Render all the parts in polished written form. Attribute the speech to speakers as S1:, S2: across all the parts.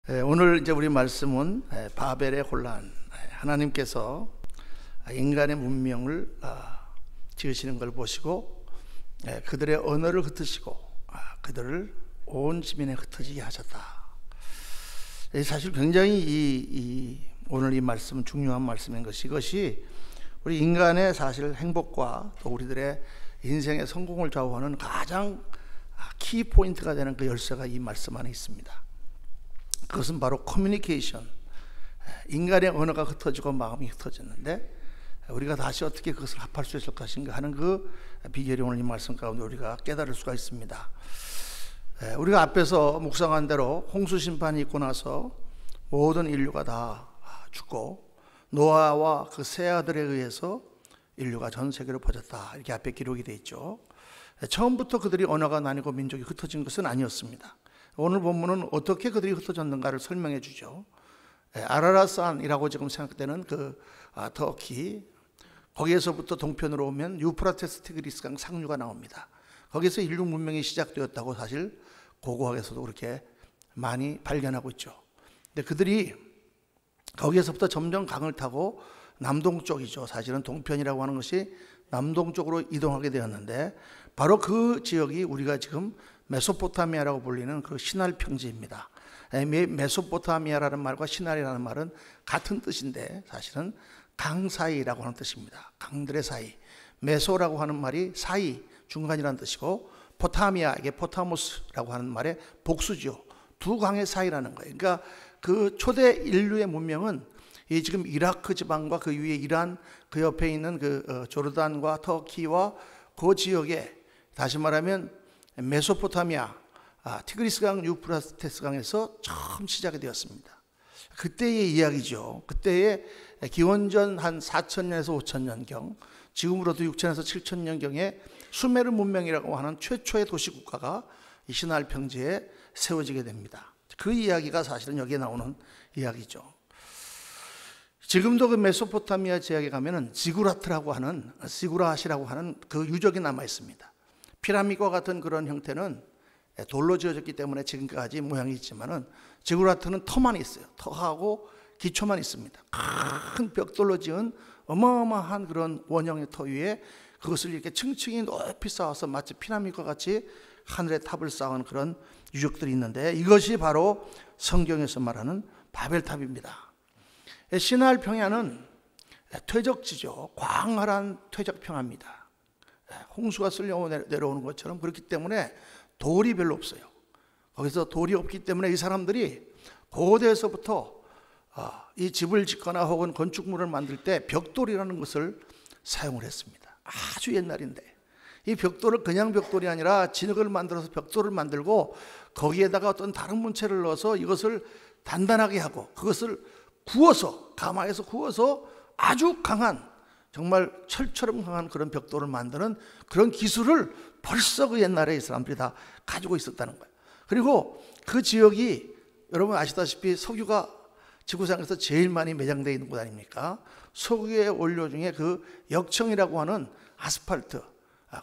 S1: 오늘 이제 우리 말씀은 바벨의 혼란, 하나님께서 인간의 문명을 지으시는 걸 보시고 그들의 언어를 흩으시고 그들을 온 지면에 흩어지게 하셨다. 사실 굉장히 오늘 이 말씀은 중요한 말씀인 것이, 이것이 우리 인간의 사실 행복과 또 우리들의 인생의 성공을 좌우하는 가장 키 포인트가 되는 그 열쇠가 이 말씀 안에 있습니다. 그것은 바로 커뮤니케이션, 인간의 언어가 흩어지고 마음이 흩어졌는데 우리가 다시 어떻게 그것을 합할 수 있을 것인가 하는 그 비결이 오늘 이 말씀 가운데 우리가 깨달을 수가 있습니다. 우리가 앞에서 묵상한 대로 홍수 심판이 있고 나서 모든 인류가 다 죽고 노아와 그 세 아들에 의해서 인류가 전 세계로 퍼졌다, 이렇게 앞에 기록이 되어 있죠. 처음부터 그들이 언어가 나뉘고 민족이 흩어진 것은 아니었습니다. 오늘 본문은 어떻게 그들이 흩어졌는가를 설명해 주죠. 아라라산이라고 지금 생각되는 그 터키, 거기에서부터 동편으로 오면 유프라테스 티그리스강 상류가 나옵니다. 거기서 인류 문명이 시작되었다고 사실 고고학에서도 그렇게 많이 발견하고 있죠. 근데 그들이 거기에서부터 점점 강을 타고 남동쪽이죠. 사실은 동편이라고 하는 것이 남동쪽으로 이동하게 되었는데, 바로 그 지역이 우리가 지금 메소포타미아라고 불리는 그 시날 평지입니다. 메소포타미아라는 말과 시날이라는 말은 같은 뜻인데 사실은 강 사이라고 하는 뜻입니다. 강들의 사이. 메소라고 하는 말이 사이, 중간이라는 뜻이고, 포타미아, 이게 포타모스라고 하는 말의 복수죠. 두 강의 사이라는 거예요. 그러니까 그 초대 인류의 문명은 이 지금 이라크 지방과 그 위에 이란, 그 옆에 있는 그 조르단과 터키와 그 지역에, 다시 말하면 메소포타미아, 티그리스강, 유프라테스강에서 처음 시작이 되었습니다. 그때의 이야기죠. 그때의 기원전 한 4,000년에서 5,000년경, 지금으로도 6,000에서 7,000년경에 수메르 문명이라고 하는 최초의 도시국가가 이 시날 평지에 세워지게 됩니다. 그 이야기가 사실은 여기에 나오는 이야기죠. 지금도 그 메소포타미아 지역에 가면은 지구라트라고 하는, 시구라시라고 하는 그 유적이 남아 있습니다. 피라미드와 같은 그런 형태는 돌로 지어졌기 때문에 지금까지 모양이 있지만은, 지구라트는 터만 있어요. 터하고 기초만 있습니다. 큰 벽돌로 지은 어마어마한 그런 원형의 터 위에 그것을 이렇게 층층이 높이 쌓아서 마치 피라미드와 같이 하늘에 탑을 쌓은 그런 유적들이 있는데, 이것이 바로 성경에서 말하는 바벨탑입니다. 시날 평야는 퇴적지죠. 광활한 퇴적 평야입니다. 홍수가 쓸려 내려오는 것처럼. 그렇기 때문에 돌이 별로 없어요. 거기서 돌이 없기 때문에 이 사람들이 고대에서부터 이 집을 짓거나 혹은 건축물을 만들 때 벽돌이라는 것을 사용을 했습니다. 아주 옛날인데, 이 벽돌을 그냥 벽돌이 아니라 진흙을 만들어서 벽돌을 만들고 거기에다가 어떤 다른 문체를 넣어서 이것을 단단하게 하고 그것을 구워서, 가마에서 구워서 아주 강한, 정말 철처럼 강한 그런 벽돌을 만드는 그런 기술을 벌써 그 옛날에 이 사람들이 다 가지고 있었다는 거예요. 그리고 그 지역이 여러분 아시다시피 석유가 지구상에서 제일 많이 매장되어 있는 곳 아닙니까? 석유의 원료 중에 그 역청이라고 하는 아스팔트,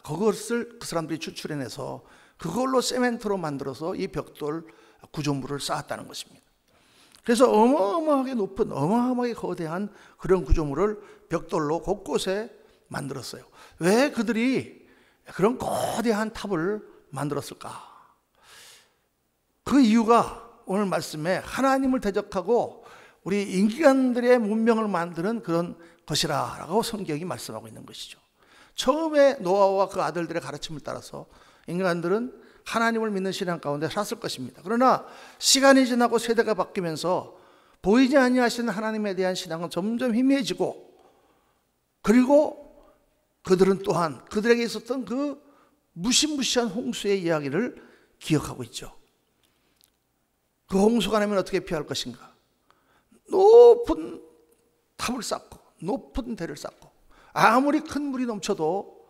S1: 그것을 그 사람들이 추출해내서 그걸로 세멘트로 만들어서 이 벽돌 구조물을 쌓았다는 것입니다. 그래서 어마어마하게 높은, 어마어마하게 거대한 그런 구조물을 벽돌로 곳곳에 만들었어요. 왜 그들이 그런 거대한 탑을 만들었을까? 그 이유가 오늘 말씀에 하나님을 대적하고 우리 인간들의 문명을 만드는 그런 것이라 라고 성경이 말씀하고 있는 것이죠. 처음에 노아와 그 아들들의 가르침을 따라서 인간들은 하나님을 믿는 신앙 가운데 살았을 것입니다. 그러나 시간이 지나고 세대가 바뀌면서 보이지 아니하시는 하나님에 대한 신앙은 점점 희미해지고, 그리고 그들은 또한 그들에게 있었던 그 무시무시한 홍수의 이야기를 기억하고 있죠. 그 홍수가 나면 어떻게 피할 것인가? 높은 탑을 쌓고 높은 대를 쌓고, 아무리 큰 물이 넘쳐도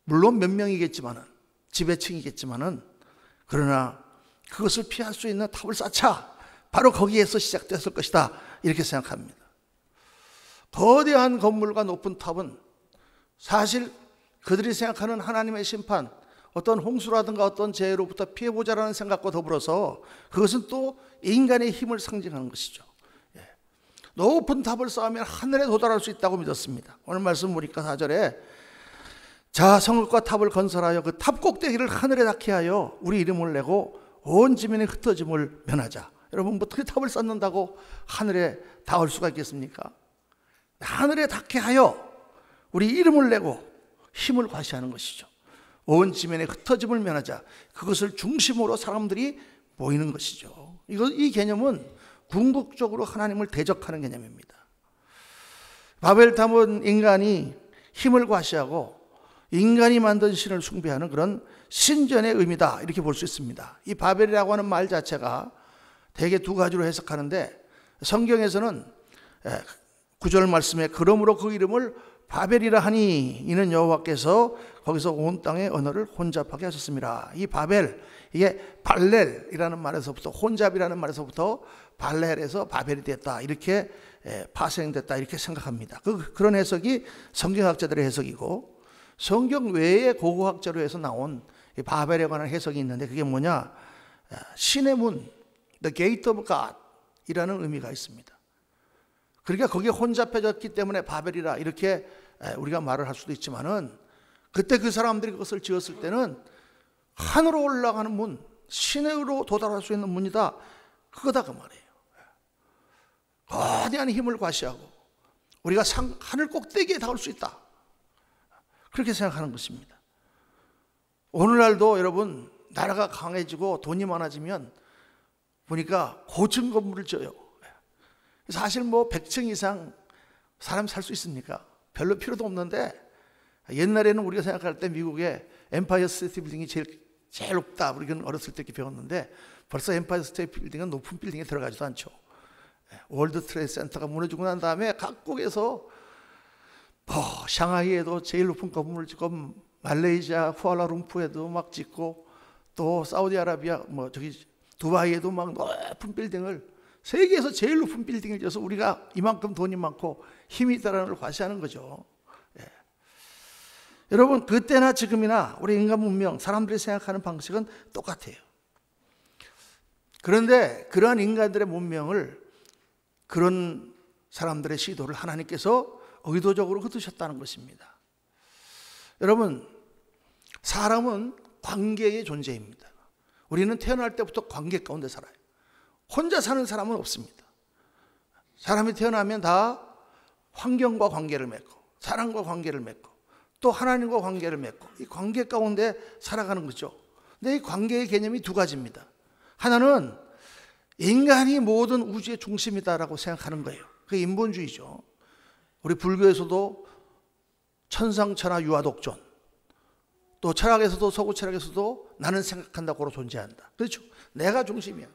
S1: 물론 몇 명이겠지만은, 지배층이겠지만은, 그러나 그것을 피할 수 있는 탑을 쌓자, 바로 거기에서 시작됐을 것이다, 이렇게 생각합니다. 거대한 건물과 높은 탑은 사실 그들이 생각하는 하나님의 심판, 어떤 홍수라든가 어떤 재해로부터 피해보자라는 생각과 더불어서 그것은 또 인간의 힘을 상징하는 것이죠. 높은 탑을 쌓으면 하늘에 도달할 수 있다고 믿었습니다. 오늘 말씀 보니까 4절에 자 성읍과 탑을 건설하여 그 탑 꼭대기를 하늘에 닿게 하여 우리 이름을 내고 온 지면에 흩어짐을 면하자. 여러분 어떻게 탑을 쌓는다고 하늘에 닿을 수가 있겠습니까? 하늘에 닿게 하여 우리 이름을 내고 힘을 과시하는 것이죠. 온 지면에 흩어짐을 면하자. 그것을 중심으로 사람들이 모이는 것이죠. 이 개념은 궁극적으로 하나님을 대적하는 개념입니다. 바벨탑은 인간이 힘을 과시하고 인간이 만든 신을 숭배하는 그런 신전의 의미다 이렇게 볼 수 있습니다. 이 바벨이라고 하는 말 자체가 대개 두 가지로 해석하는데 성경에서는 9절 말씀에 그러므로 그 이름을 바벨이라 하니 이는 여호와께서 거기서 온 땅의 언어를 혼잡하게 하셨습니다. 이 바벨 이게 발렐이라는 말에서부터 혼잡이라는 말에서부터 발렐에서 바벨이 됐다 이렇게 파생됐다 이렇게 생각합니다. 그런 해석이 성경학자들의 해석이고 성경 외에 고고학자로 해서 나온 바벨에 관한 해석이 있는데 그게 뭐냐 신의 문 The Gate of God 이라는 의미가 있습니다. 그러니까 거기에 혼잡해졌기 때문에 바벨이라 이렇게 우리가 말을 할 수도 있지만은 그때 그 사람들이 그것을 지었을 때는 하늘로 올라가는 문, 신으로 도달할 수 있는 문이다. 그거다 그 말이에요. 거대한 힘을 과시하고 우리가 하늘 꼭대기에 닿을 수 있다. 그렇게 생각하는 것입니다. 오늘날도 여러분 나라가 강해지고 돈이 많아지면 보니까 고층 건물을 지어요. 사실 뭐 100층 이상 사람 살 수 있습니까? 별로 필요도 없는데 옛날에는 우리가 생각할 때 미국의 엠파이어 스테이트 빌딩이 제일 높다. 우리는 어렸을 때 이렇게 배웠는데 벌써 엠파이어 스테이트 빌딩은 높은 빌딩에 들어가지도 않죠. 월드 트레이드 센터가 무너지고 난 다음에 각국에서 샹하이에도 제일 높은 건물을 짓고 말레이시아 쿠알라룸푸르에도 막 짓고 또 사우디아라비아 두바이에도 막 높은 빌딩을 세계에서 제일 높은 빌딩을 지어서 우리가 이만큼 돈이 많고 힘이 있다는 걸 과시하는 거죠. 여러분 그때나 지금이나 우리 인간 문명 사람들이 생각하는 방식은 똑같아요. 그런데 그러한 인간들의 문명을 그런 사람들의 시도를 하나님께서 의도적으로 흩으셨다는 것입니다. 여러분 사람은 관계의 존재입니다. 우리는 태어날 때부터 관계 가운데 살아요. 혼자 사는 사람은 없습니다. 사람이 태어나면 다 환경과 관계를 맺고 사람과 관계를 맺고 또 하나님과 관계를 맺고 이 관계 가운데 살아가는 거죠. 근데 이 관계의 개념이 두 가지입니다. 하나는 인간이 모든 우주의 중심이다라고 생각하는 거예요. 그게 인본주의죠. 우리 불교에서도 천상천하 유아독존 또 철학에서도 서구 철학에서도 나는 생각한다고로 존재한다. 그렇죠. 내가 중심이야.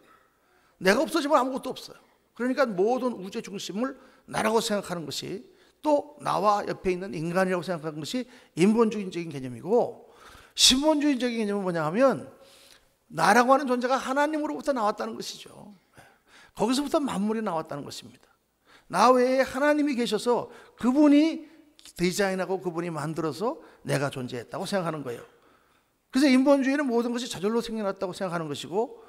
S1: 내가 없어지면 아무것도 없어요. 그러니까 모든 우주의 중심을 나라고 생각하는 것이 또 나와 옆에 있는 인간이라고 생각하는 것이 인본주의적인 개념이고 신본주의적인 개념은 뭐냐 하면 나라고 하는 존재가 하나님으로부터 나왔다는 것이죠. 거기서부터 만물이 나왔다는 것입니다. 나 외에 하나님이 계셔서 그분이 디자인하고 그분이 만들어서 내가 존재했다고 생각하는 거예요. 그래서 인본주의는 모든 것이 저절로 생겨났다고 생각하는 것이고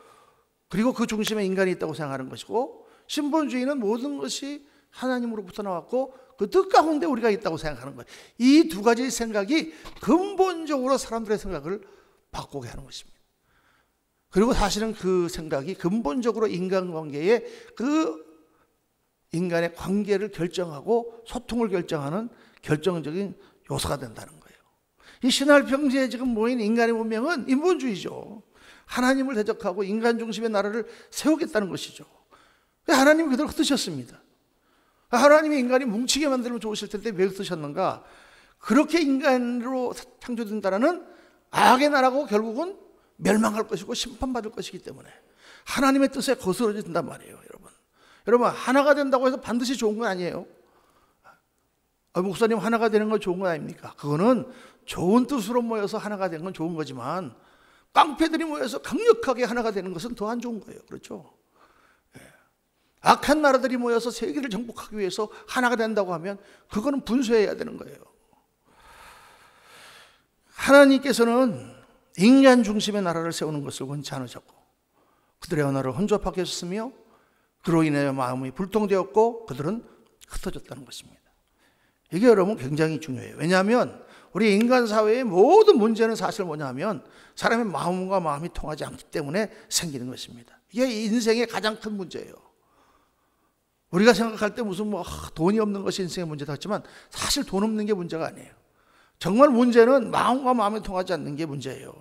S1: 그리고 그 중심에 인간이 있다고 생각하는 것이고 신본주의는 모든 것이 하나님으로부터 나왔고 그 뜻 가운데 우리가 있다고 생각하는 거예요. 이 두 가지 생각이 근본적으로 사람들의 생각을 바꾸게 하는 것입니다. 그리고 사실은 그 생각이 근본적으로 인간관계에 그 인간의 관계를 결정하고 소통을 결정하는 결정적인 요소가 된다는 거예요. 이 신할평지에 지금 모인 인간의 문명은 인본주의죠. 하나님을 대적하고 인간 중심의 나라를 세우겠다는 것이죠. 하나님이 그대로 흩으셨습니다. 하나님이 인간이 뭉치게 만들면 좋으실 텐데 왜 흩으셨는가? 그렇게 인간으로 창조된다는 악의 나라고 결국은 멸망할 것이고 심판받을 것이기 때문에 하나님의 뜻에 거스러진단 말이에요. 여러분 하나가 된다고 해서 반드시 좋은 건 아니에요. 목사님 하나가 되는 건 좋은 건 아닙니까? 그거는 좋은 뜻으로 모여서 하나가 되는 건 좋은 거지만 깡패들이 모여서 강력하게 하나가 되는 것은 더 안 좋은 거예요. 그렇죠? 악한 나라들이 모여서 세계를 정복하기 위해서 하나가 된다고 하면 그거는 분쇄해야 되는 거예요. 하나님께서는 인간 중심의 나라를 세우는 것을 원치 않으셨고 그들의 언어를 혼잡하게 했으며 그로 인하여 마음이 불통되었고 그들은 흩어졌다는 것입니다. 이게 여러분 굉장히 중요해요. 왜냐하면 우리 인간 사회의 모든 문제는 사실 뭐냐면 사람의 마음과 마음이 통하지 않기 때문에 생기는 것입니다. 이게 인생의 가장 큰 문제예요. 우리가 생각할 때 무슨 돈이 없는 것이 인생의 문제다 했지만 사실 돈 없는 게 문제가 아니에요. 정말 문제는 마음과 마음이 통하지 않는 게 문제예요.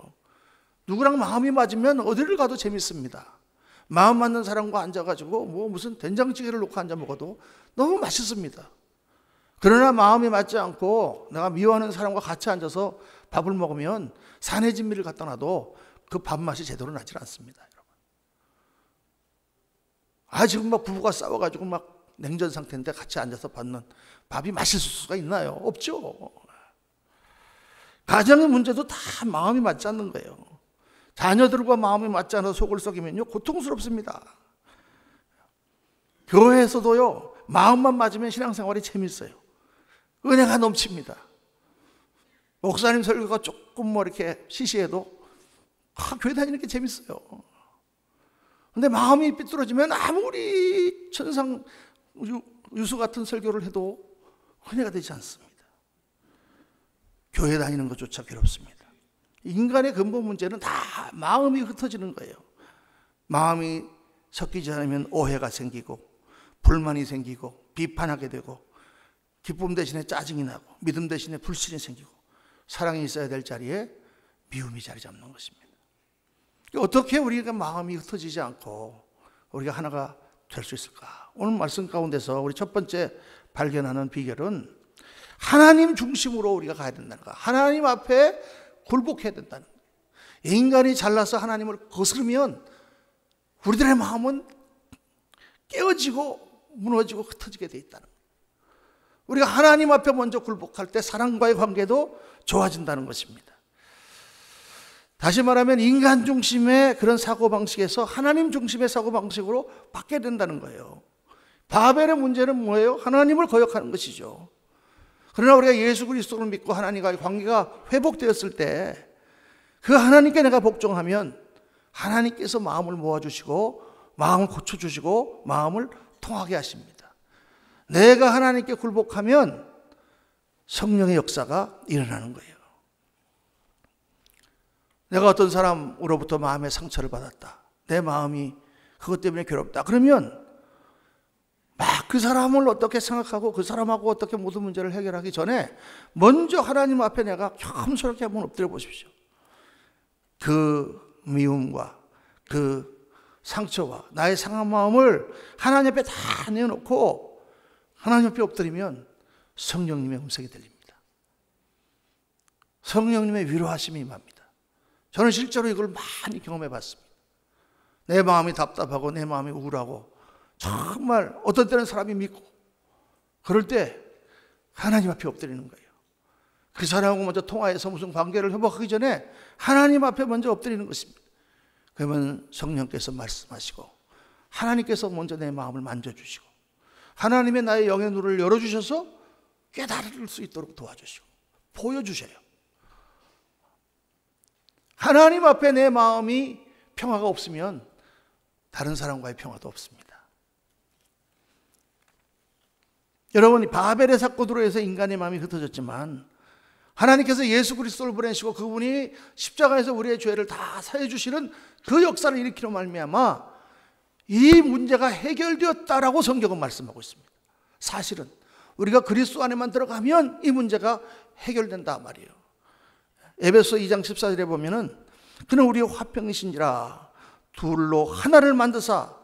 S1: 누구랑 마음이 맞으면 어디를 가도 재밌습니다. 마음 맞는 사람과 앉아가지고 무슨 된장찌개를 놓고 앉아 먹어도 너무 맛있습니다. 그러나 마음이 맞지 않고 내가 미워하는 사람과 같이 앉아서 밥을 먹으면 산의 진미를 갖다 놔도 그 밥맛이 제대로 나질 않습니다. 지금 부부가 싸워가지고 냉전 상태인데 같이 앉아서 받는 밥이 맛있을 수가 있나요? 없죠. 가정의 문제도 다 마음이 맞지 않는 거예요. 자녀들과 마음이 맞지 않아서 속을 썩이면요 고통스럽습니다. 교회에서도요 마음만 맞으면 신앙생활이 재밌어요. 은혜가 넘칩니다. 목사님 설교가 조금 이렇게 시시해도 교회 다니는 게 재밌어요. 근데 마음이 삐뚤어지면 아무리 천상 유수 같은 설교를 해도 은혜가 되지 않습니다. 교회 다니는 것조차 괴롭습니다. 인간의 근본 문제는 다 마음이 흩어지는 거예요. 마음이 섞이지 않으면 오해가 생기고 불만이 생기고 비판하게 되고 기쁨 대신에 짜증이 나고 믿음 대신에 불신이 생기고 사랑이 있어야 될 자리에 미움이 자리 잡는 것입니다. 어떻게 우리가 마음이 흩어지지 않고 우리가 하나가 될 수 있을까? 오늘 말씀 가운데서 우리 첫 번째 발견하는 비결은 하나님 중심으로 우리가 가야 된다는 거. 하나님 앞에 굴복해야 된다는 거. 인간이 잘나서 하나님을 거스르면 우리들의 마음은 깨어지고 무너지고 흩어지게 돼 있다는 거. 우리가 하나님 앞에 먼저 굴복할 때 사랑과의 관계도 좋아진다는 것입니다. 다시 말하면 인간 중심의 그런 사고방식에서 하나님 중심의 사고방식으로 바뀌어야 된다는 거예요. 바벨의 문제는 뭐예요? 하나님을 거역하는 것이죠. 그러나 우리가 예수 그리스도를 믿고 하나님과의 관계가 회복되었을 때 그 하나님께 내가 복종하면 하나님께서 마음을 모아주시고 마음을 고쳐주시고 마음을 통하게 하십니다. 내가 하나님께 굴복하면 성령의 역사가 일어나는 거예요. 내가 어떤 사람으로부터 마음의 상처를 받았다. 내 마음이 그것 때문에 괴롭다. 그러면 그 사람을 어떻게 생각하고 그 사람하고 어떻게 모든 문제를 해결하기 전에 먼저 하나님 앞에 내가 겸손하게 한번 엎드려 보십시오. 그 미움과 그 상처와 나의 상한 마음을 하나님 앞에 다 내어놓고 하나님 앞에 엎드리면 성령님의 음성이 들립니다. 성령님의 위로하심이 임합니다. 저는 실제로 이걸 많이 경험해 봤습니다. 내 마음이 답답하고 내 마음이 우울하고 정말 어떤 때는 사람이 믿고 그럴 때 하나님 앞에 엎드리는 거예요. 그 사람하고 먼저 통화해서 무슨 관계를 회복하기 전에 하나님 앞에 먼저 엎드리는 것입니다. 그러면 성령께서 말씀하시고 하나님께서 먼저 내 마음을 만져주시고 하나님의 나의 영의 눈을 열어주셔서 깨달을 수 있도록 도와주시고 보여주셔요. 하나님 앞에 내 마음이 평화가 없으면 다른 사람과의 평화도 없습니다. 여러분, 바벨의 사건으로 해서 인간의 마음이 흩어졌지만 하나님께서 예수 그리스도를 보내시고 그분이 십자가에서 우리의 죄를 다 사해 주시는 그 역사를 일으키로 말미암아 이 문제가 해결되었다라고 성경은 말씀하고 있습니다. 사실은 우리가 그리스도 안에만 들어가면 이 문제가 해결된다 말이에요. 에베소 2장 14절에 보면은 그는 우리의 화평이신지라 둘로 하나를 만드사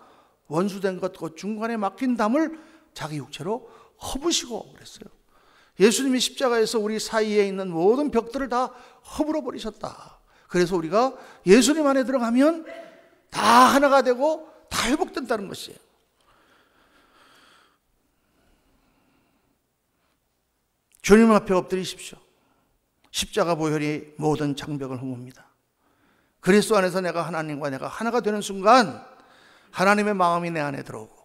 S1: 원수된 것 곧 중간에 막힌 담을 자기 육체로 허부시고 그랬어요. 예수님이 십자가에서 우리 사이에 있는 모든 벽들을 다 허물어 버리셨다. 그래서 우리가 예수님 안에 들어가면 다 하나가 되고 다 회복된다는 것이에요. 주님 앞에 엎드리십시오. 십자가 보혈이 모든 장벽을 허뭅니다. 그리스도 안에서 내가 하나님과 내가 하나가 되는 순간 하나님의 마음이 내 안에 들어오고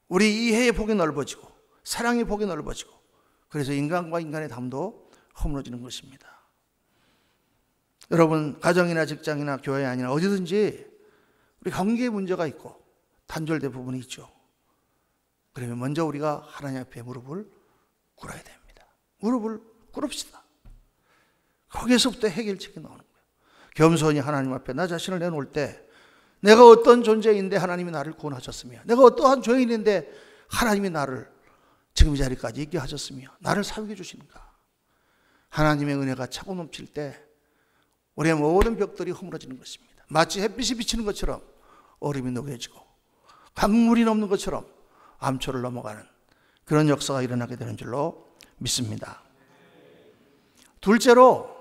S1: 우리 이해의 폭이 넓어지고 사랑의 폭이 넓어지고 그래서 인간과 인간의 담도 허물어지는 것입니다. 여러분, 가정이나 직장이나 교회 아니나 어디든지 우리 관계에 문제가 있고 단절된 부분이 있죠. 그러면 먼저 우리가 하나님 앞에 무릎을 꿇어야 됩니다. 무릎을 꿇읍시다. 거기에서부터 해결책이 나오는 거예요. 겸손히 하나님 앞에 나 자신을 내놓을 때 내가 어떤 존재인데 하나님이 나를 구원하셨으며, 내가 어떠한 죄인인데 하나님이 나를 지금 이 자리까지 있게 하셨으며 나를 사용해 주시는가. 하나님의 은혜가 차고 넘칠 때 우리의 모든 벽들이 허물어지는 것입니다. 마치 햇빛이 비치는 것처럼 얼음이 녹여지고 강물이 넘는 것처럼 암초를 넘어가는 그런 역사가 일어나게 되는 줄로 믿습니다. 둘째로,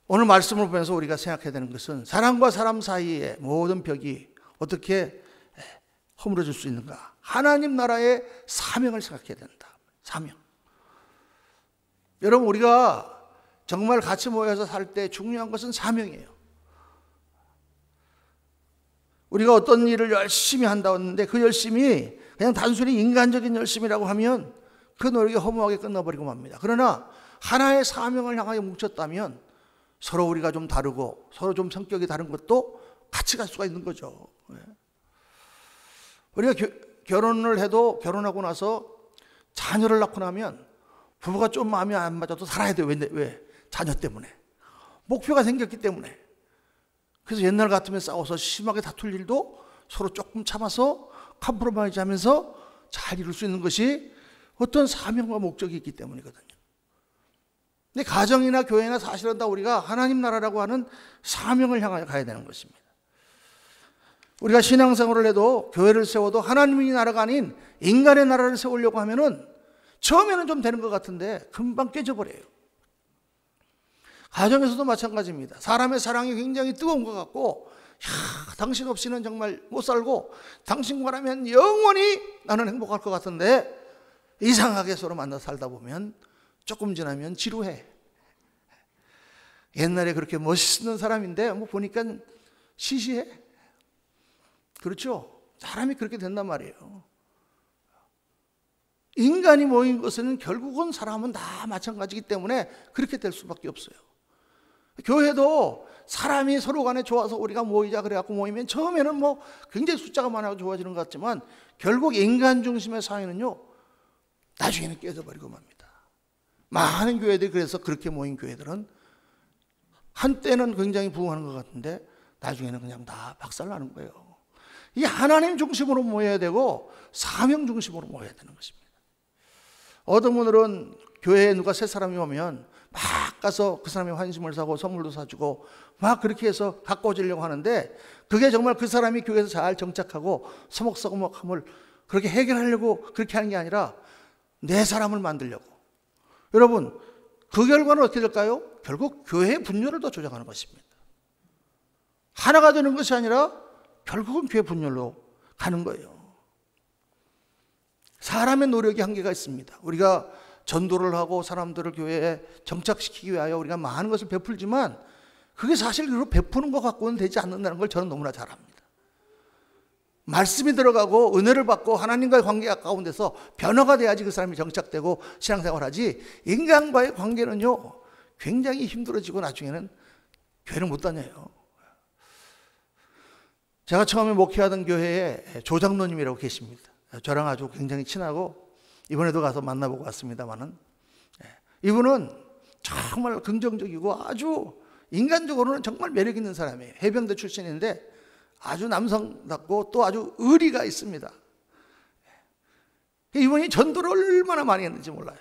S1: 오늘 말씀을 보면서 우리가 생각해야 되는 것은 사람과 사람 사이의 모든 벽이 어떻게 허물어질 수 있는가. 하나님 나라의 사명을 생각해야 된다. 사명. 여러분, 우리가 정말 같이 모여서 살 때 중요한 것은 사명이에요. 우리가 어떤 일을 열심히 한다고 했는데 그 열심이 그냥 단순히 인간적인 열심이라고 하면 그 노력이 허무하게 끝나버리고 맙니다. 그러나 하나의 사명을 향하여 뭉쳤다면 서로 우리가 좀 다르고 서로 좀 성격이 다른 것도 같이 갈 수가 있는 거죠. 우리가 결혼을 해도 결혼하고 나서 자녀를 낳고 나면 부부가 좀 마음이 안 맞아도 살아야 돼요. 왜? 자녀 때문에. 목표가 생겼기 때문에. 그래서 옛날 같으면 싸워서 심하게 다툴 일도 서로 조금 참아서 컴프로마이즈 하면서 잘 이룰 수 있는 것이 어떤 사명과 목적이 있기 때문이거든요. 근데 가정이나 교회나 사실은 다 우리가 하나님 나라라고 하는 사명을 향하여 가야 되는 것입니다. 우리가 신앙생활을 해도 교회를 세워도 하나님의 나라가 아닌 인간의 나라를 세우려고 하면은 처음에는 좀 되는 것 같은데 금방 깨져버려요. 가정에서도 마찬가지입니다. 사람의 사랑이 굉장히 뜨거운 것 같고, 당신 없이는 정말 못 살고 당신과라면 영원히 나는 행복할 것 같은데 이상하게 서로 만나 살다 보면 조금 지나면 지루해. 옛날에 그렇게 멋있는 사람인데 뭐 보니까 시시해. 그렇죠? 사람이 그렇게 된단 말이에요. 인간이 모인 것은 결국은 사람은 다 마찬가지이기 때문에 그렇게 될 수밖에 없어요. 교회도 사람이 서로 간에 좋아서 우리가 모이자 그래갖고 모이면 처음에는 뭐 굉장히 숫자가 많아서 좋아지는 것 같지만 결국 인간 중심의 사회는요, 나중에는 깨져버리고 맙니다. 많은 교회들이 그래서 그렇게 모인 교회들은 한때는 굉장히 부흥하는 것 같은데 나중에는 그냥 다 박살나는 거예요. 이 하나님 중심으로 모여야 되고 사명 중심으로 모여야 되는 것입니다. 어떤 분들은 교회에 누가 새 사람이 오면 막 가서 그 사람의 환심을 사고 선물도 사주고 막 그렇게 해서 가까워지려고 하는데 그게 정말 그 사람이 교회에서 잘 정착하고 서먹서먹함을 그렇게 해결하려고 그렇게 하는 게 아니라 내 사람을 만들려고. 여러분, 그 결과는 어떻게 될까요? 결국 교회의 분열을 더 조장하는 것입니다. 하나가 되는 것이 아니라 결국은 교회 분열로 가는 거예요. 사람의 노력이 한계가 있습니다. 우리가 전도를 하고 사람들을 교회에 정착시키기 위하여 우리가 많은 것을 베풀지만 그게 사실 그렇게 베푸는 것 갖고는 되지 않는다는 걸 저는 너무나 잘 압니다. 말씀이 들어가고 은혜를 받고 하나님과의 관계가 가운데서 변화가 돼야지 그 사람이 정착되고 신앙생활하지, 인간과의 관계는요 굉장히 힘들어지고 나중에는 교회를 못 다녀요. 제가 처음에 목회하던 교회에 조장로님이라고 계십니다. 저랑 아주 굉장히 친하고 이번에도 가서 만나보고 왔습니다만은, 이분은 정말 긍정적이고 아주 인간적으로는 정말 매력 있는 사람이에요. 해병대 출신인데 아주 남성답고 또 아주 의리가 있습니다. 이분이 전도를 얼마나 많이 했는지 몰라요.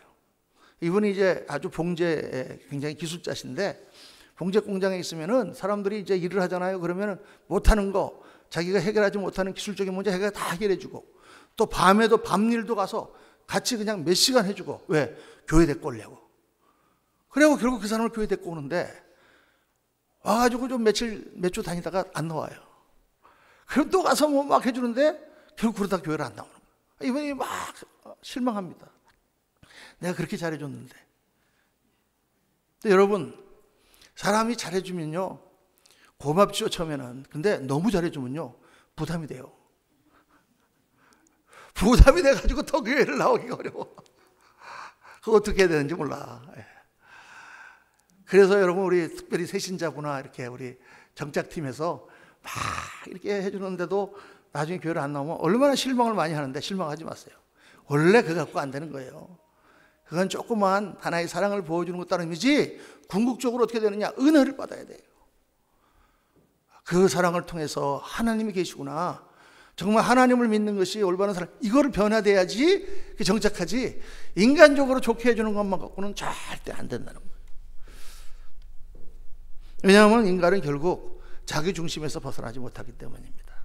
S1: 이분이 이제 아주 봉제 굉장히 기술자신데 봉제 공장에 있으면은 사람들이 이제 일을 하잖아요. 그러면은 못하는 거, 자기가 해결하지 못하는 기술적인 문제 자기가 다 해결해주고, 또 밤에도 밤일도 가서 같이 그냥 몇 시간 해주고. 왜? 교회 데리고 오려고. 그리고 결국 그 사람을 교회 데리고 오는데 와가지고 좀 몇 주 다니다가 안 나와요. 그럼 또 가서 뭐 막 해주는데 결국 그러다 교회를 안 나오는 거예요. 이분이 막 실망합니다. 내가 그렇게 잘해줬는데. 근데 여러분, 사람이 잘해주면요 고맙죠 처음에는. 근데 너무 잘해주면요 부담이 돼요. 부담이 돼가지고 더 교회를 나오기가 어려워. 그거 어떻게 해야 되는지 몰라. 그래서 여러분 우리 특별히 새신자구나 이렇게 우리 정착팀에서 막 이렇게 해주는데도 나중에 교회를 안 나오면 얼마나 실망을 많이 하는데 실망하지 마세요. 원래 그거 갖고 안 되는 거예요. 그건 조그만 하나의 사랑을 보여주는 것 따름이지 궁극적으로 어떻게 되느냐, 은혜를 받아야 돼요. 그 사랑을 통해서 하나님이 계시구나, 정말 하나님을 믿는 것이 올바른 사랑, 이거를 변화돼야지 정착하지, 인간적으로 좋게 해주는 것만 갖고는 절대 안 된다는 거예요. 왜냐하면 인간은 결국 자기 중심에서 벗어나지 못하기 때문입니다.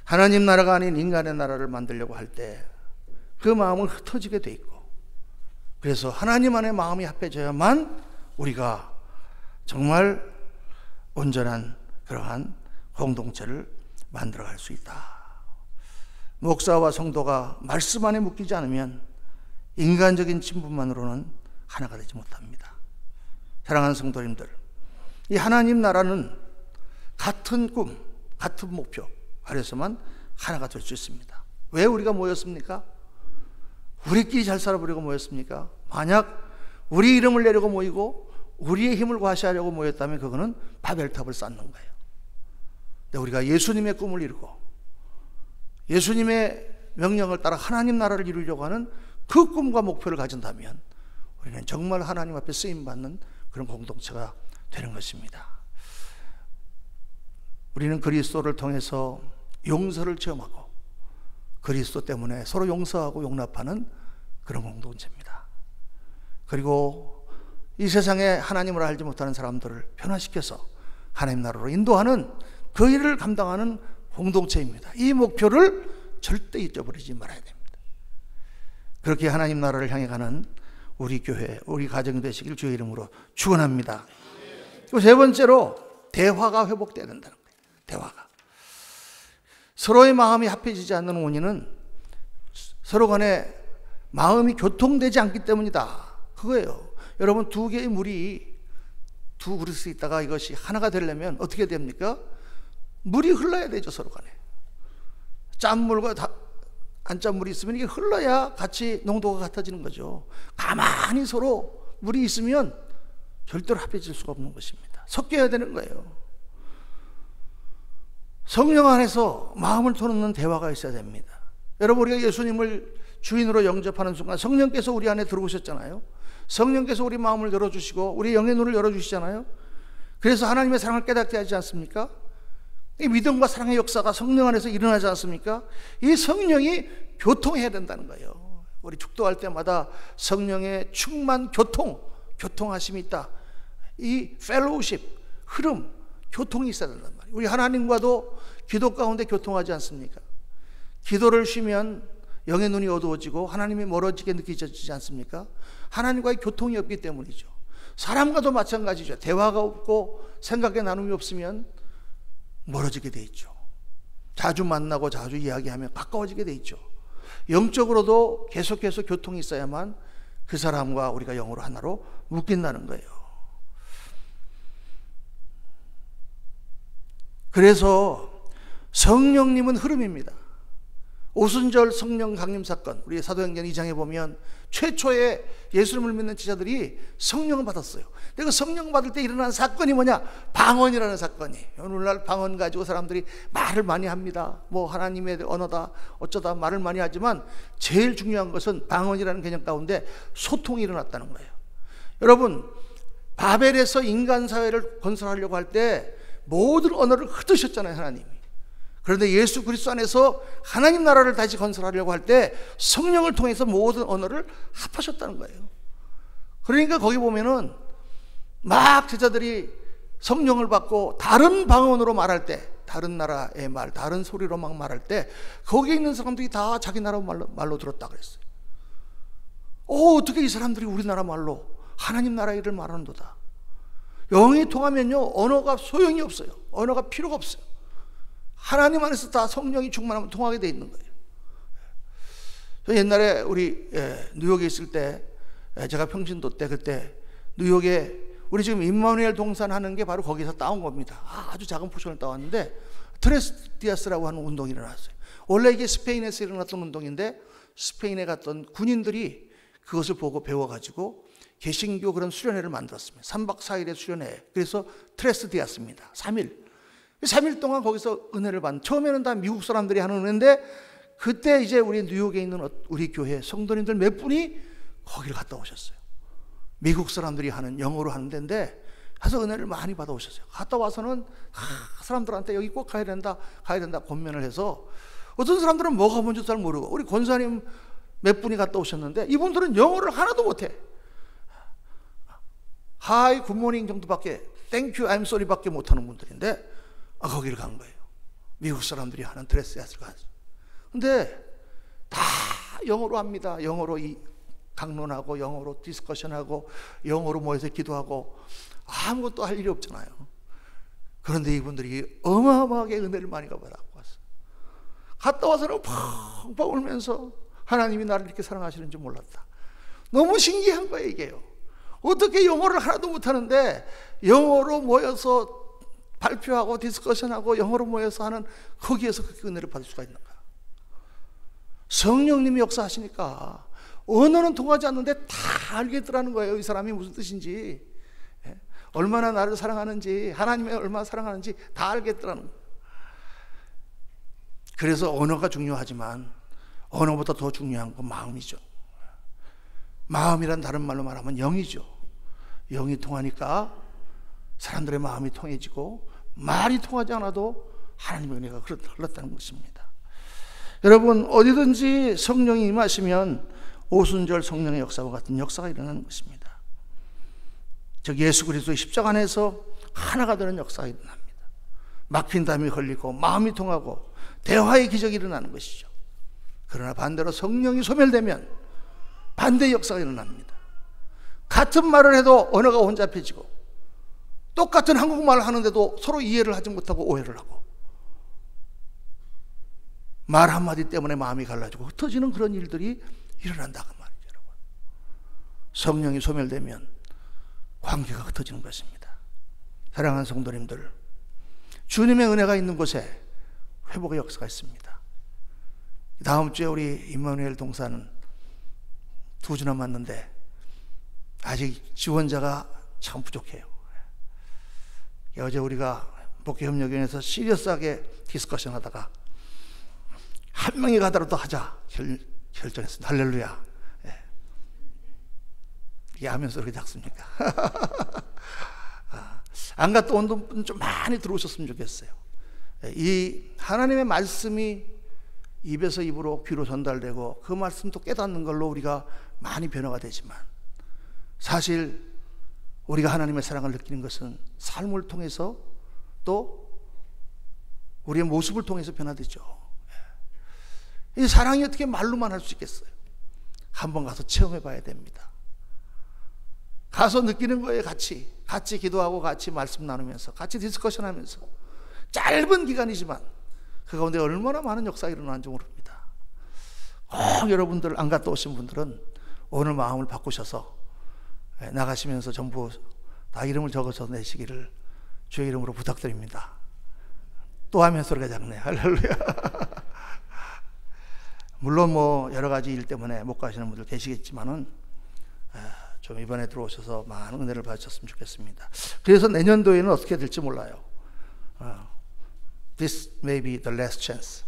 S1: 하나님 나라가 아닌 인간의 나라를 만들려고 할 때 그 마음은 흩어지게 돼 있고, 그래서 하나님 안에 마음이 합해져야만 우리가 정말 온전한 그러한 공동체를 만들어갈 수 있다. 목사와 성도가 말씀 안에 묶이지 않으면 인간적인 친분만으로는 하나가 되지 못합니다. 사랑하는 성도님들, 이 하나님 나라는 같은 꿈, 같은 목표 아래서만 하나가 될 수 있습니다. 왜 우리가 모였습니까? 우리끼리 잘 살아보려고 모였습니까? 만약 우리 이름을 내려고 모이고 우리의 힘을 과시하려고 모였다면 그거는 바벨탑을 쌓는 거예요. 근데 우리가 예수님의 꿈을 이루고 예수님의 명령을 따라 하나님 나라를 이루려고 하는 그 꿈과 목표를 가진다면 우리는 정말 하나님 앞에 쓰임받는 그런 공동체가 되는 것입니다. 우리는 그리스도를 통해서 용서를 체험하고 그리스도 때문에 서로 용서하고 용납하는 그런 공동체입니다. 그리고 이 세상에 하나님을 알지 못하는 사람들을 변화시켜서 하나님 나라로 인도하는 그 일을 감당하는 공동체입니다. 이 목표를 절대 잊어버리지 말아야 됩니다. 그렇게 하나님 나라를 향해 가는 우리 교회, 우리 가정이 되시길 주의 이름으로 축원합니다. 그리고 세 번째로 대화가 회복돼야 된다는 거예요. 대화가. 서로의 마음이 합해지지 않는 원인은 서로 간에 마음이 교통되지 않기 때문이다. 그거예요. 여러분, 두 개의 물이 두 그릇이 있다가 이것이 하나가 되려면 어떻게 됩니까? 물이 흘러야 되죠, 서로 간에. 짠물과 안 짠 물이 있으면 이게 흘러야 같이 농도가 같아지는 거죠. 가만히 서로 물이 있으면 절대로 합해질 수가 없는 것입니다. 섞여야 되는 거예요. 성령 안에서 마음을 터놓는 대화가 있어야 됩니다. 여러분, 우리가 예수님을 주인으로 영접하는 순간 성령께서 우리 안에 들어오셨잖아요. 성령께서 우리 마음을 열어주시고 우리 영의 눈을 열어주시잖아요. 그래서 하나님의 사랑을 깨닫게 하지 않습니까? 이 믿음과 사랑의 역사가 성령 안에서 일어나지 않습니까? 이 성령이 교통해야 된다는 거예요. 우리 축도할 때마다 성령의 충만 교통하심이 있다. 이 펠로우십, 흐름, 교통이 있어야 된단 말이에요. 우리 하나님과도 기도 가운데 교통하지 않습니까? 기도를 쉬면 영의 눈이 어두워지고 하나님이 멀어지게 느껴지지 않습니까? 하나님과의 교통이 없기 때문이죠. 사람과도 마찬가지죠. 대화가 없고 생각의 나눔이 없으면 멀어지게 돼 있죠. 자주 만나고 자주 이야기하면 가까워지게 돼 있죠. 영적으로도 계속해서 교통이 있어야만 그 사람과 우리가 영으로 하나로 묶인다는 거예요. 그래서 성령님은 흐름입니다. 오순절 성령 강림 사건, 우리 사도행전 2장에 보면 최초의 예수님을 믿는 지자들이 성령을 받았어요. 근데 그 성령 받을 때 일어난 사건이 뭐냐? 방언이라는 사건이. 오늘날 방언 가지고 사람들이 말을 많이 합니다. 뭐 하나님의 언어다 어쩌다 말을 많이 하지만 제일 중요한 것은 방언이라는 개념 가운데 소통이 일어났다는 거예요. 여러분, 바벨에서 인간 사회를 건설하려고 할 때 모든 언어를 흩으셨잖아요, 하나님이. 그런데 예수 그리스도 안에서 하나님 나라를 다시 건설하려고 할 때 성령을 통해서 모든 언어를 합하셨다는 거예요. 그러니까 거기 보면은 막 제자들이 성령을 받고 다른 방언으로 말할 때, 다른 나라의 말, 다른 소리로 막 말할 때 거기에 있는 사람들이 다 자기 나라 말로 들었다 그랬어요. 어떻게 이 사람들이 우리나라 말로 하나님 나라 일을 말하는도다. 영이 통하면요, 언어가 소용이 없어요. 언어가 필요가 없어요. 하나님 안에서 다 성령이 충만하면 통하게 돼 있는 거예요. 저 옛날에 우리 뉴욕에 있을 때, 제가 평신도 때 그때 뉴욕에 우리 지금 임마누엘 동산하는 게 바로 거기서 따온 겁니다. 아주 작은 포션을 따왔는데 트레스 디아스라고 하는 운동이 일어났어요. 원래 이게 스페인에서 일어났던 운동인데 스페인에 갔던 군인들이 그것을 보고 배워가지고 개신교 그런 수련회를 만들었습니다. 3박 4일의 수련회. 그래서 트레스디았습니다. 3일 동안 거기서 은혜를 받는, 처음에는 다 미국 사람들이 하는 은혜인데 그때 이제 우리 뉴욕에 있는 우리 교회 성도님들 몇 분이 거기를 갔다 오셨어요. 미국 사람들이 하는, 영어로 하는 데인데 가서 은혜를 많이 받아오셨어요. 갔다 와서는 사람들한테 여기 꼭 가야 된다 권면을 해서, 어떤 사람들은 뭐가 뭔지 잘 모르고, 우리 권사님 몇 분이 갔다 오셨는데 이분들은 영어를 하나도 못해. 하이 굿모닝 정도밖에, 땡큐 아임 쏘리밖에 못하는 분들인데 거기를 간 거예요. 미국 사람들이 하는 트레스야스를 가서. 근데 다 영어로 합니다. 영어로 강론하고, 영어로 디스커션하고, 영어로 모여서 기도하고, 아무것도 할 일이 없잖아요. 그런데 이분들이 어마어마하게 은혜를 많이 받고 왔어요. 갔다 와서는 펑펑 울면서 하나님이 나를 이렇게 사랑하시는 줄 몰랐다. 너무 신기한 거예요, 이게요. 어떻게 영어를 하나도 못하는데 영어로 모여서 발표하고 디스커션하고 영어로 모여서 하는, 거기에서 그렇게 은혜를 받을 수가 있는가. 성령님이 역사하시니까 언어는 통하지 않는데 다 알겠더라는 거예요. 이 사람이 무슨 뜻인지, 얼마나 나를 사랑하는지, 하나님을 얼마나 사랑하는지 다 알겠더라는 거예요. 그래서 언어가 중요하지만 언어보다 더 중요한 건 마음이죠. 마음이란 다른 말로 말하면 영이죠. 영이 통하니까 사람들의 마음이 통해지고, 말이 통하지 않아도 하나님의 은혜가 흘렀다는 것입니다. 여러분, 어디든지 성령이 임하시면 오순절 성령의 역사와 같은 역사가 일어나는 것입니다. 즉 예수 그리스도의 십자가 안에서 하나가 되는 역사가 일어납니다. 막힌 담이 걸리고 마음이 통하고 대화의 기적이 일어나는 것이죠. 그러나 반대로 성령이 소멸되면 반대의 역사가 일어납니다. 같은 말을 해도 언어가 혼잡해지고, 똑같은 한국말을 하는데도 서로 이해를 하지 못하고 오해를 하고, 말 한마디 때문에 마음이 갈라지고 흩어지는 그런 일들이 일어난다고 말이죠. 여러분, 성령이 소멸되면 관계가 흩어지는 것입니다. 사랑하는 성도님들, 주님의 은혜가 있는 곳에 회복의 역사가 있습니다. 다음 주에 우리 임마누엘 동사는 2주 남았는데 아직 지원자가 참 부족해요. 어제 우리가 목회협력위원회에서 시리어스하게 디스커션 하다가 한 명이 가더라도 하자 결정했습니다. 할렐루야. 이게 하면서 그렇게 작습니까? 안 갔다 온 분 좀 많이 들어오셨으면 좋겠어요. 이 하나님의 말씀이 입에서 입으로 귀로 전달되고 그 말씀도 깨닫는 걸로 우리가 많이 변화가 되지만, 사실 우리가 하나님의 사랑을 느끼는 것은 삶을 통해서 또 우리의 모습을 통해서 변화되죠. 이 사랑이 어떻게 말로만 할 수 있겠어요? 한번 가서 체험해 봐야 됩니다. 가서 느끼는 거예요. 같이 기도하고 같이 말씀 나누면서 같이 디스커션 하면서, 짧은 기간이지만 그 가운데 얼마나 많은 역사가 일어나는지 모릅니다. 꼭 여러분들 안 갔다 오신 분들은 오늘 마음을 바꾸셔서 나가시면서 전부 다 이름을 적어서 내시기를 주의 이름으로 부탁드립니다. 또 하면 소리가 작네. 할렐루야. 물론 뭐 여러 가지 일 때문에 못 가시는 분들 계시겠지만은 좀 이번에 들어오셔서 많은 은혜를 받으셨으면 좋겠습니다. 그래서 내년도에는 어떻게 될지 몰라요. This may be the last chance.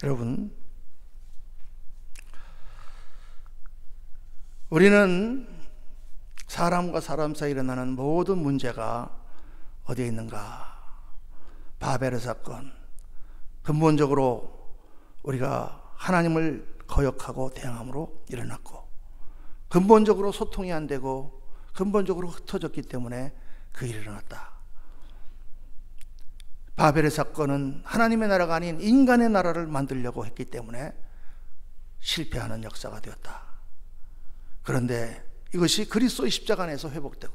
S1: 여러분, 우리는 사람과 사람 사이에 일어나는 모든 문제가 어디에 있는가? 바벨의 사건. 근본적으로 우리가 하나님을 거역하고 대항함으로 일어났고, 근본적으로 소통이 안 되고 근본적으로 흩어졌기 때문에 그 일이 일어났다. 바벨의 사건은 하나님의 나라가 아닌 인간의 나라를 만들려고 했기 때문에 실패하는 역사가 되었다. 그런데 이것이 그리스도의 십자가 안에서 회복되고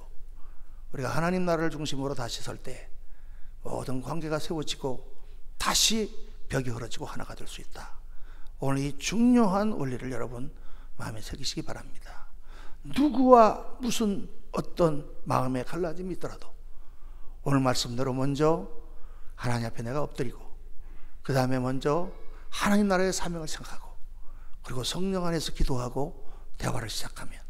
S1: 우리가 하나님 나라를 중심으로 다시 설 때 모든 관계가 세워지고 다시 벽이 흐려지고 하나가 될 수 있다. 오늘 이 중요한 원리를 여러분 마음에 새기시기 바랍니다. 누구와 무슨 어떤 마음의 갈라짐이 있더라도 오늘 말씀대로 먼저 하나님 앞에 내가 엎드리고, 그 다음에 먼저 하나님 나라의 사명을 생각하고, 그리고 성령 안에서 기도하고 대화를 시작하면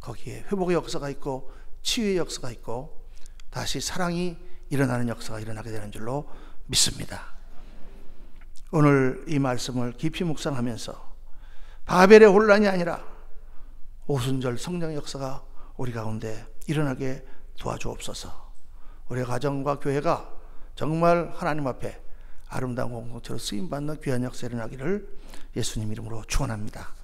S1: 거기에 회복의 역사가 있고 치유의 역사가 있고 다시 사랑이 일어나는 역사가 일어나게 되는 줄로 믿습니다. 오늘 이 말씀을 깊이 묵상하면서 바벨의 혼란이 아니라 오순절 성령의 역사가 우리 가운데 일어나게 도와주옵소서. 우리 가정과 교회가 정말 하나님 앞에 아름다운 공동체로 쓰임받는 귀한 역사 일어나기를 예수님 이름으로 축원합니다.